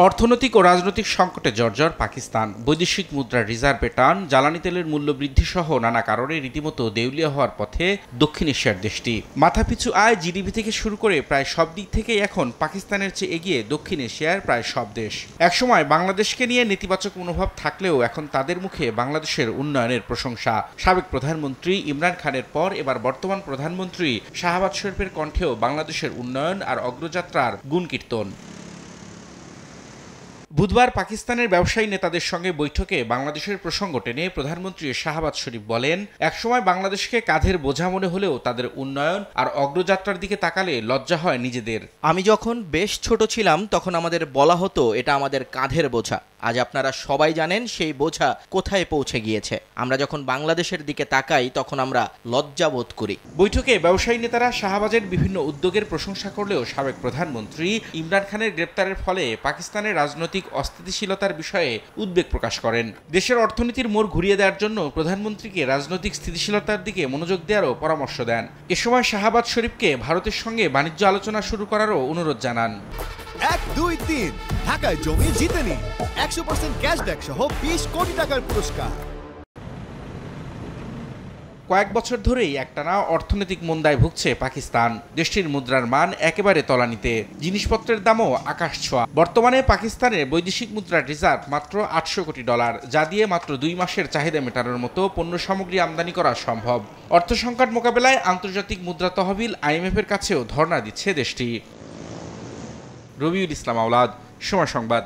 অর্থনৈতিক ও রাজনৈতিক সংকটে জর্জর পাকিস্তান। বৈদেশিক মুদ্রার রিজার্ভে টান, জ্বালানি তেলের মূল্য বৃদ্ধি সহ নানা কারণে রীতিমতো দেউলিয়া হওয়ার পথে দক্ষিণ এশিয়ার দেশটি। মাথাপিছু আয়, জিডিপি থেকে শুরু করে প্রায় সব দিক থেকেই এখন পাকিস্তানের চেয়ে এগিয়ে দক্ষিণ এশিয়ার প্রায় সব দেশ। একসময় বাংলাদেশকে নিয়ে নেতিবাচক মনোভাব থাকলেও এখন তাদের মুখে বাংলাদেশের উন্নয়নের প্রশংসা। সাবেক প্রধানমন্ত্রী ইমরান খানের পর এবার বর্তমান প্রধানমন্ত্রী শাহবাজ শরীফের কণ্ঠেও বাংলাদেশের উন্নয়ন আর অগ্রযাত্রার গুণকীর্তন। বুধবার পাকিস্তানের ব্যবসায়ী নেতাদের সঙ্গে বৈঠকে বাংলাদেশের প্রসঙ্গ টেনে প্রধানমন্ত্রী শাহবাজ শরীফ বলেন, একসময় বাংলাদেশকে কাঁধের বোঝা মনে হলেও তাদের উন্নয়ন আর অগ্রযাত্রার দিকে তাকালে লজ্জা হয় নিজেদের। আমি যখন বেশ ছোট ছিলাম তখন আমাদের বলা হতো এটা আমাদের কাঁধের বোঝা। আজ আপনারা সবাই জানেন সেই বোঝা কোথায় পৌঁছে গিয়েছে। আমরা যখন বাংলাদেশের দিকে তাকাই তখন আমরা লজ্জা বোধ করি। বৈঠকে ব্যবসায়ী নেতারা শাহবাজের বিভিন্ন উদ্যোগের প্রশংসা করলেও সাবেক প্রধানমন্ত্রী ইমরান খানের গ্রেপ্তারের ফলে পাকিস্তানের রাজনৈতিক অস্থিতিশীলতার বিষয়ে উদ্বেগ প্রকাশ করেন। দেশের অর্থনীতির মোড় ঘুরিয়ে দেওয়ার জন্য প্রধানমন্ত্রীকে রাজনৈতিক স্থিতিশীলতার দিকে মনোযোগ দেওয়ারও পরামর্শ দেন। এ সময় শাহবাজ শরীফকে ভারতের সঙ্গে বাণিজ্য আলোচনা শুরু করারও অনুরোধ জানান। 1, 2, 3 ঢাকায় জমি জিতে নিন 100% ক্যাশব্যাক সহ 20 কোটি টাকার পুরস্কার। কয়েক বছর ধরেই একটানা অর্থনৈতিক মন্দায় ভুগছে পাকিস্তান। দেশটির মুদ্রার মান একেবারে তলানিতে, জিনিসপত্রের দামও আকাশ ছোঁয়া। বর্তমানে পাকিস্তানের বৈদেশিক মুদ্রার রিজার্ভ মাত্র $800 কোটি, যা দিয়ে মাত্র 2 মাসের চাহিদা মেটানোর মতো পণ্য সামগ্রী আমদানি করা সম্ভব। অর্থ সংকট মোকাবেলায় আন্তর্জাতিক মুদ্রা তহবিল IMF এর কাছেও ধর্ণা দিচ্ছে দেশটি। রবিউল ইসলাম আওলাদ, সময় সংবাদ।